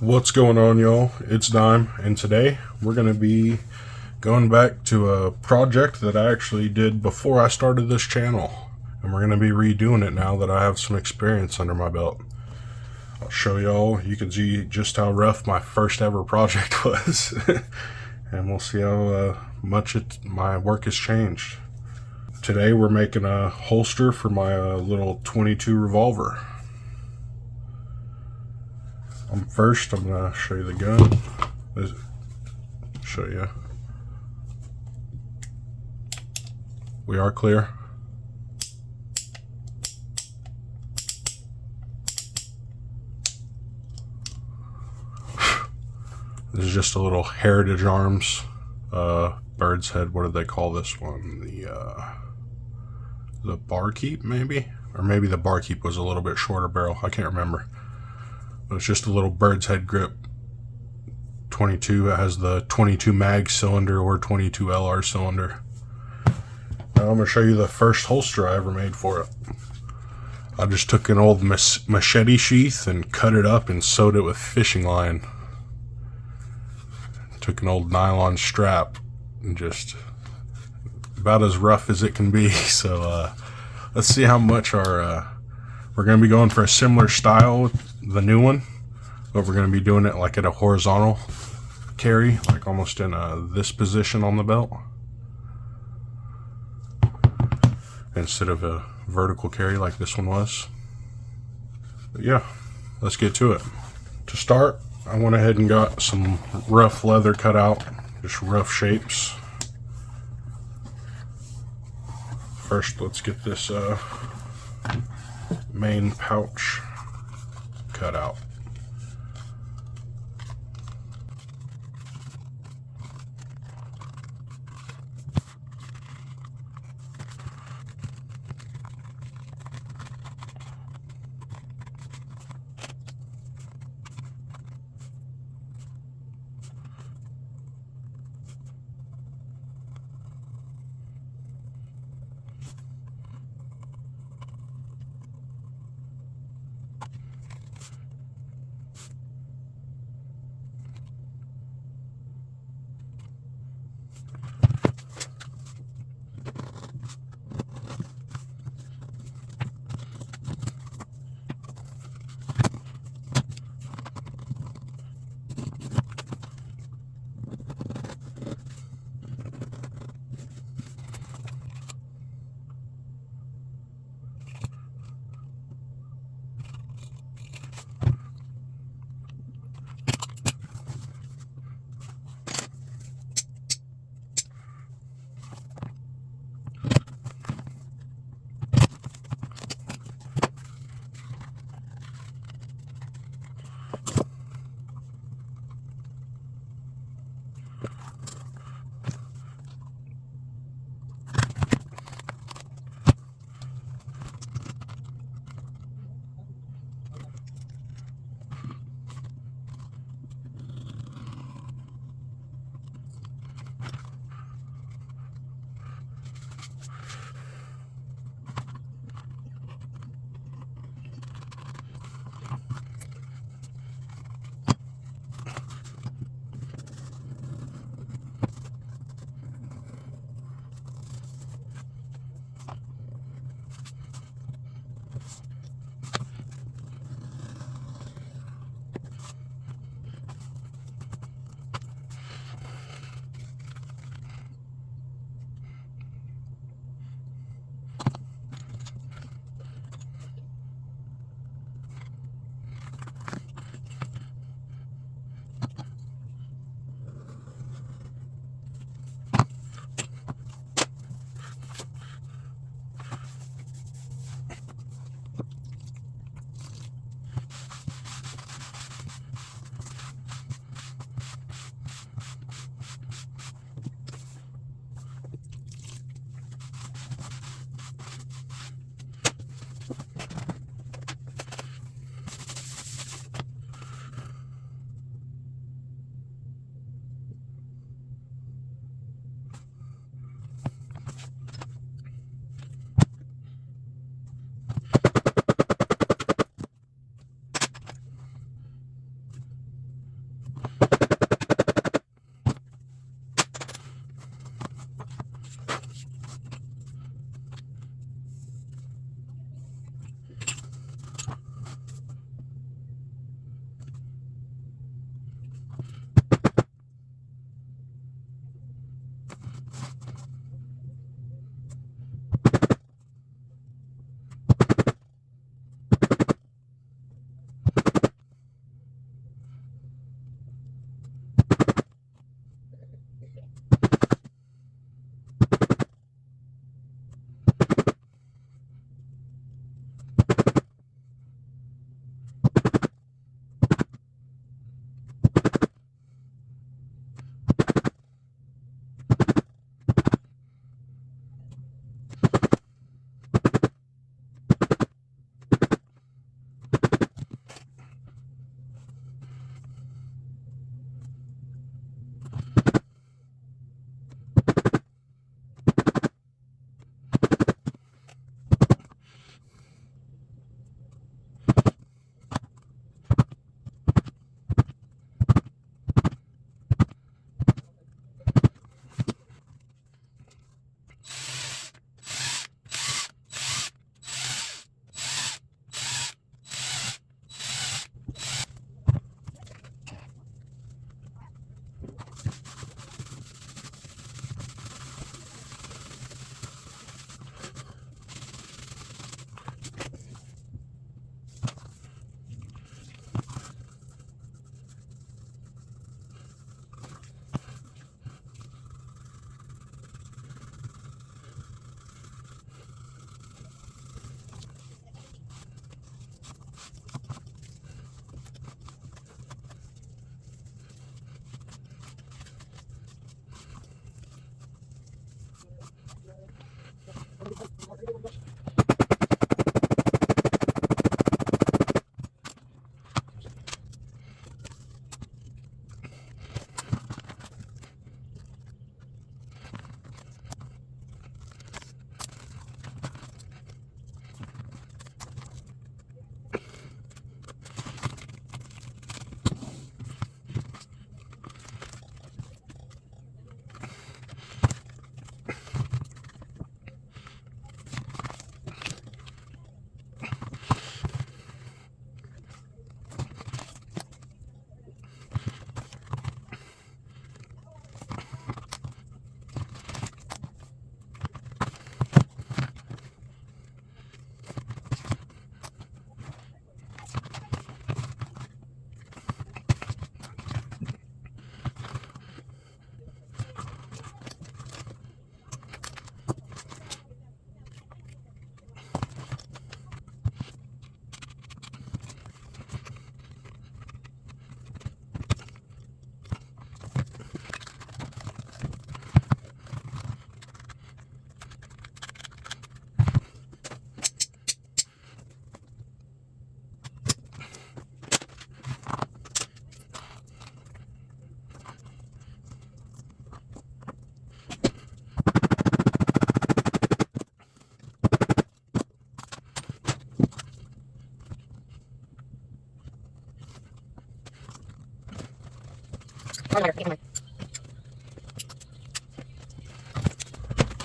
What's going on, y'all? It's Dime, and today we're going to be going back to a project that I actually did before I started this channel, and we're going to be redoing it now that I have some experience under my belt. I'll show y'all. You can see just how rough my first ever project was, and we'll see how much my work has changed. Today we're making a holster for my little 22 revolver. First, I'm going to show you the gun. Show you. We are clear. This is just a little Heritage Arms bird's head. What did they call this one? The barkeep, maybe? Or maybe the barkeep was a little bit shorter barrel. I can't remember. But it's just a little bird's head grip. 22. It has the 22 mag cylinder or 22 LR cylinder. Now I'm going to show you the first holster I ever made for it. I just took an old machete sheath and cut it up and sewed it with fishing line. Took an old nylon strap and just about as rough as it can be. So let's see how much our we're going to be going for a similar style with the new one, but we're going to be doing it like at a horizontal carry, like almost in this position on the belt, instead of a vertical carry like this one was. But yeah, let's get to it. To start, I went ahead and got some rough leather cut out, just rough shapes. First, let's get this main pouch cut out.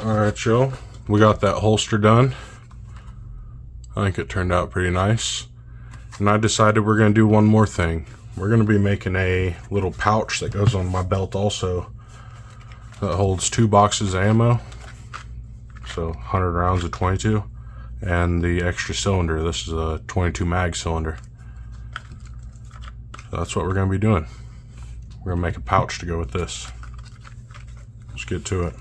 Alright, Joe, we got that holster done. I think it turned out pretty nice. And I decided we're going to do one more thing. We're going to be making a little pouch that goes on my belt also, that holds 2 boxes of ammo, so 100 rounds of 22, and the extra cylinder. This is a 22 mag cylinder. So that's what we're going to be doing. We're going to make a pouch to go with this. Let's get to it.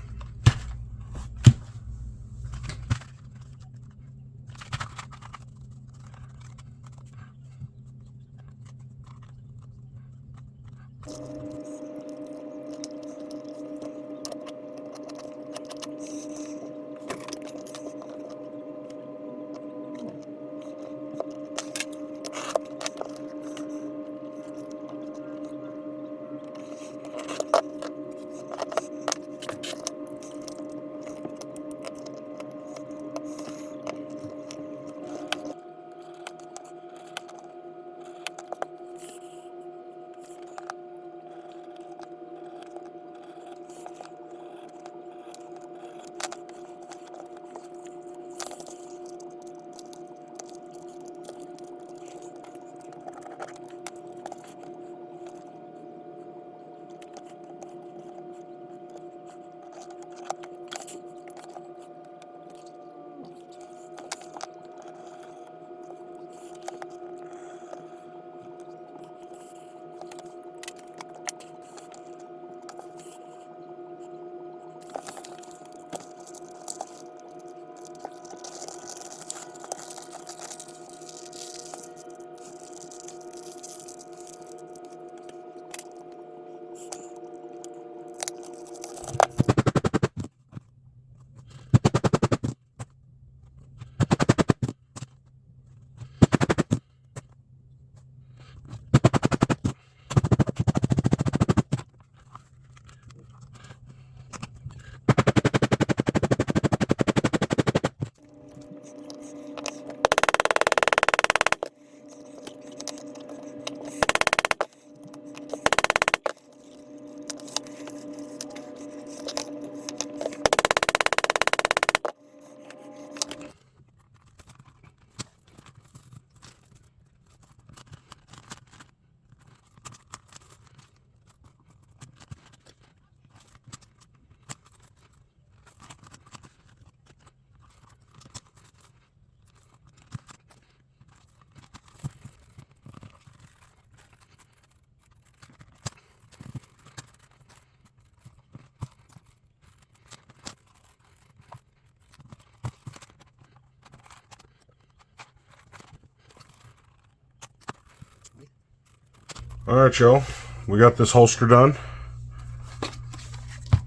Alright, y'all. We got this holster done.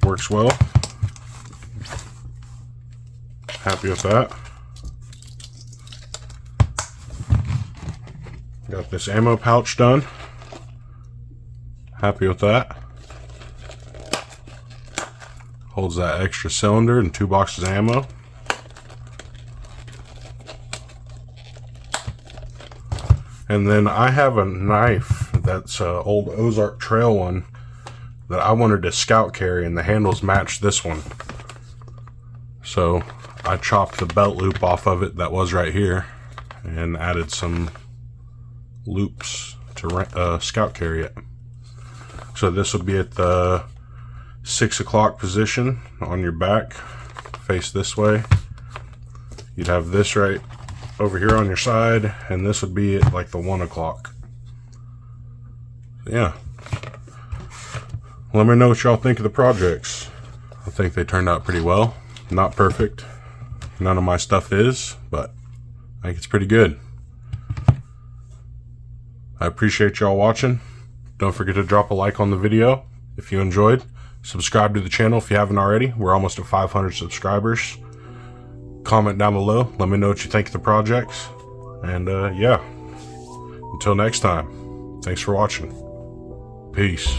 Works well. Happy with that. Got this ammo pouch done. Happy with that. Holds that extra cylinder and 2 boxes of ammo. And then I have a knife that's an old Ozark Trail one that I wanted to scout carry, and the handles match this one. So I chopped the belt loop off of it that was right here and added some loops to scout carry it. So this would be at the 6 o'clock position on your back, face this way. You'd have this right over here on your side, and this would be at like the 1 o'clock. Yeah. Let me know what y'all think of the projects. I think they turned out pretty well. Not perfect. None of my stuff is, but I think it's pretty good. I appreciate y'all watching. Don't forget to drop a like on the video if you enjoyed. Subscribe to the channel if you haven't already. We're almost at 500 subscribers. Comment down below. Let me know what you think of the projects. And yeah, until next time, thanks for watching. Peace.